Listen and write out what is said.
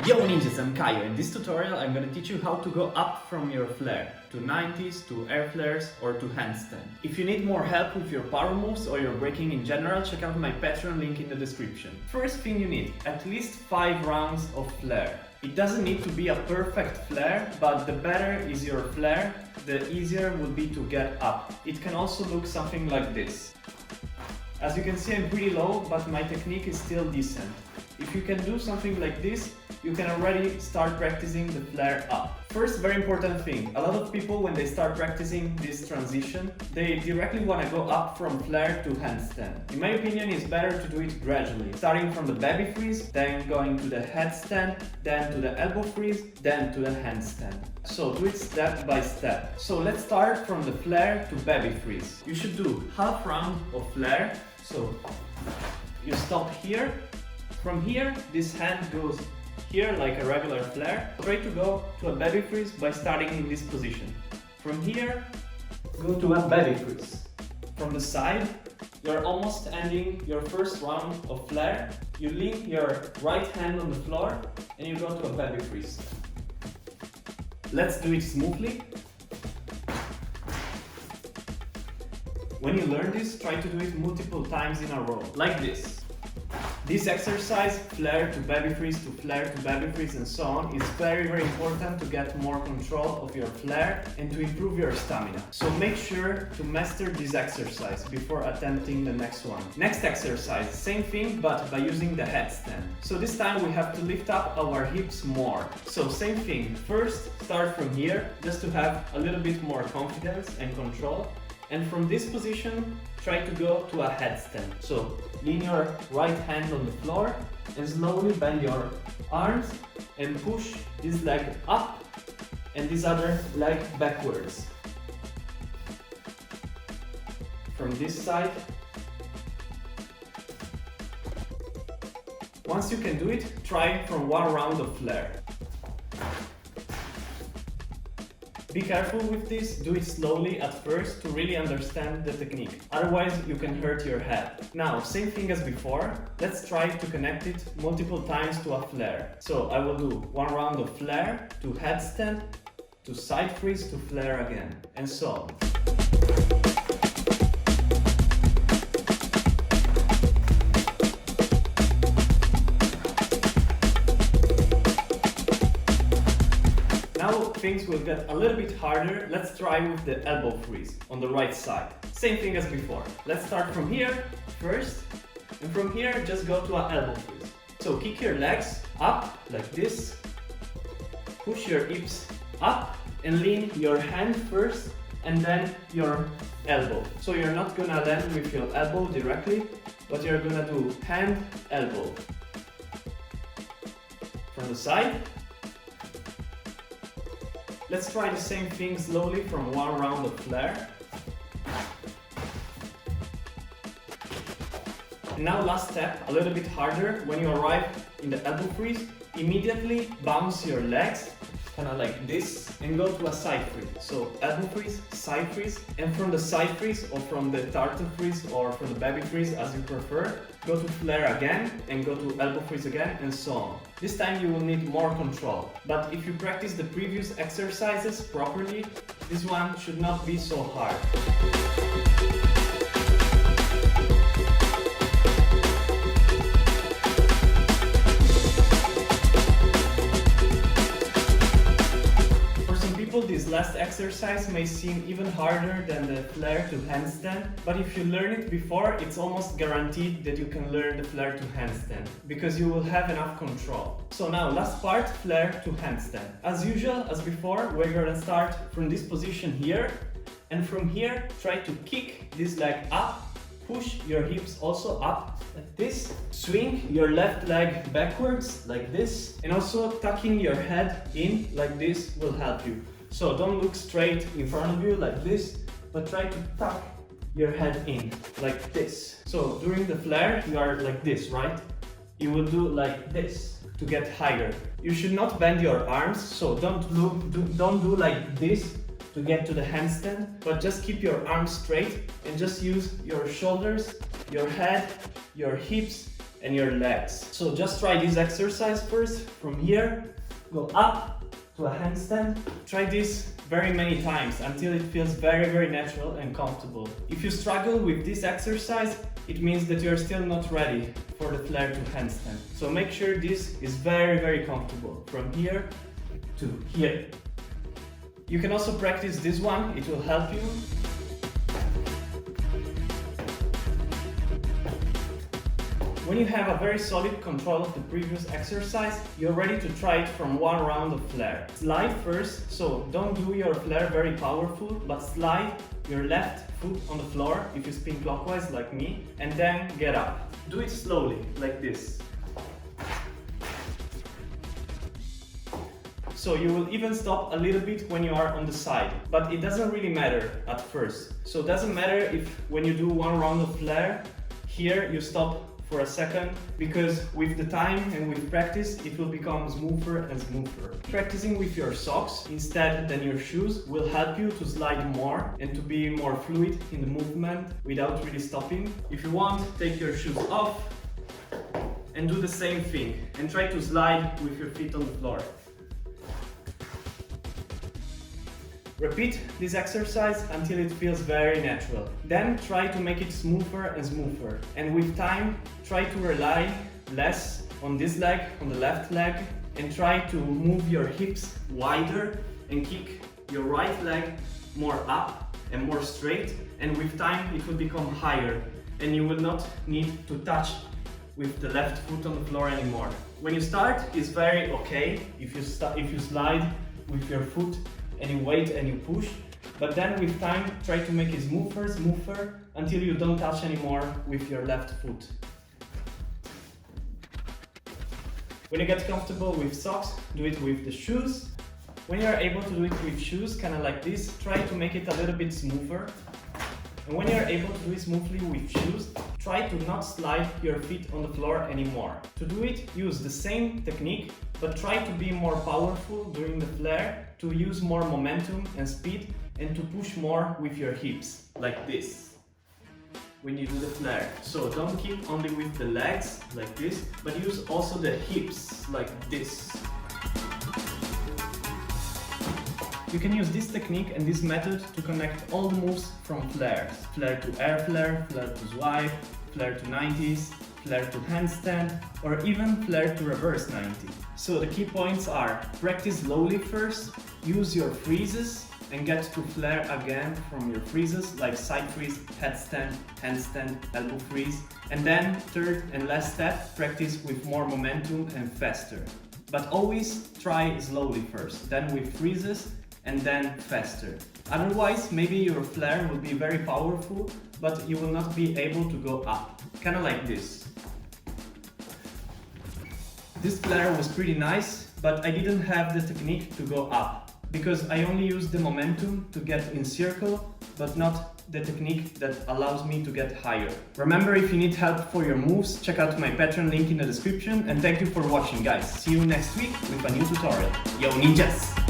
Yo ninjas, I'm Kaio. In this tutorial I'm going to teach you how to go up from your flare to 90s, to air flares or to handstand. If you need more help with your power moves or your breaking in general, check out my Patreon link in the description. First thing you need, at least 5 rounds of flare. It doesn't need to be a perfect flare, but the better is your flare, the easier will be to get up. It can also look something like this. As you can see, I'm pretty low, but my technique is still decent. If you can do something like this, you can already start practicing the flare up. First, very important thing, a lot of people when they start practicing this transition, they directly want to go up from flare to handstand. In my opinion, it's better to do it gradually, starting from the baby freeze, then going to the headstand, then to the elbow freeze, then to the handstand. So do it step by step. So let's start from the flare to baby freeze. You should do half round of flare. So you stop here. From here, this hand goes here like a regular flare. Try to go to a baby freeze by starting in this position. From here, go to a baby freeze. From the side, you're almost ending your first round of flare. You lean your right hand on the floor and you go to a baby freeze. Let's do it smoothly. When you learn this, try to do it multiple times in a row, like this. This exercise, flare to baby freeze to flare to baby freeze and so on, is very important to get more control of your flare and to improve your stamina. So make sure to master this exercise before attempting the next one. Next exercise, same thing but by using the headstand. So this time we have to lift up our hips more. So same thing, first start from here just to have a little bit more confidence and control. And from this position, try to go to a headstand. So lean your right hand on the floor and slowly bend your arms and push this leg up and this other leg backwards. From this side. Once you can do it, try from 1 round of flare. Be careful with this, do it slowly at first to really understand the technique, otherwise you can hurt your head. Now, same thing as before, let's try to connect it multiple times to a flare. So I will do 1 round of flare to headstand, to side freeze to flare again, and so on. Now things will get a little bit harder. Let's try with the elbow freeze on the right side. Same thing as before. Let's start from here first, and from here just go to an elbow freeze. So kick your legs up like this, push your hips up and lean your hand first and then your elbow. So you're not gonna land with your elbow directly, but you're gonna do hand, elbow. From the side. Let's try the same thing slowly from 1 round of flare. And now last step, a little bit harder. When you arrive in the elbow freeze, immediately bounce your legs, kind of like this, and go to a side freeze. So elbow freeze, side freeze, and from the side freeze or from the turtle freeze or from the baby freeze as you prefer, go to flare again and go to elbow freeze again and so on. This time you will need more control, but if you practice the previous exercises properly, this one should not be so hard. This last exercise may seem even harder than the flare to handstand, but if you learn it before, it's almost guaranteed that you can learn the flare to handstand, because you will have enough control. So now, last part, flare to handstand. As usual, as before, we're gonna start from this position here, and from here, try to kick this leg up, push your hips also up, like this, swing your left leg backwards, like this, and also tucking your head in, like this, will help you. So don't look straight in front of you like this, but try to tuck your head in, like this. So during the flare, you are like this, right? You will do like this to get higher. You should not bend your arms, so don't do like this to get to the handstand, but just keep your arms straight and just use your shoulders, your head, your hips, and your legs. So just try this exercise first. From here, go up to a handstand. Try this very many times until it feels very natural and comfortable. If you struggle with this exercise, it means that you're still not ready for the flare to handstand. So make sure this is very comfortable. From here to here. You can also practice this one, it will help you. When you have a very solid control of the previous exercise, you're ready to try it from one round of flare. Slide first, so don't do your flare very powerful, but slide your left foot on the floor if you spin clockwise like me, and then get up. Do it slowly, like this. So you will even stop a little bit when you are on the side, but it doesn't really matter at first. So it doesn't matter if when you do one round of flare, here you stop for a second, because with the time and with practice it will become smoother and smoother. Practicing with your socks instead than your shoes will help you to slide more and to be more fluid in the movement without really stopping. If you want, take your shoes off and do the same thing and try to slide with your feet on the floor. Repeat this exercise until it feels very natural. Then try to make it smoother and smoother. And with time, try to rely less on this leg, on the left leg, and try to move your hips wider and kick your right leg more up and more straight. And with time, it will become higher and you will not need to touch with the left foot on the floor anymore. When you start, it's very okay if you slide with your foot and you wait and you push, but then with time try to make it smoother until you don't touch anymore with your left foot. When you get comfortable with socks, do it with the shoes. When you are able to do it with shoes, kind of like this, try to make it a little bit smoother. And when you are able to do it smoothly with shoes, try to not slide your feet on the floor anymore. To do it, use the same technique, but try to be more powerful during the flare, to use more momentum and speed, and to push more with your hips, like this, when you do the flare. So don't keep only with the legs, like this, but use also the hips, like this. You can use this technique and this method to connect all the moves from flares. Flare to air flare, flare to swipe, flare to 90s, flare to handstand, or even flare to reverse 90. So the key points are: practice slowly first, use your freezes, and get to flare again from your freezes, like side freeze, headstand, handstand, elbow freeze. And then, third and last step, practice with more momentum and faster. But always try slowly first, then with freezes, and then faster. Otherwise, maybe your flare will be very powerful, but you will not be able to go up. Kinda like this. This flare was pretty nice, but I didn't have the technique to go up, because I only used the momentum to get in circle, but not the technique that allows me to get higher. Remember, if you need help for your moves, check out my Patreon link in the description, and thank you for watching, guys. See you next week with a new tutorial. Yo, ninjas!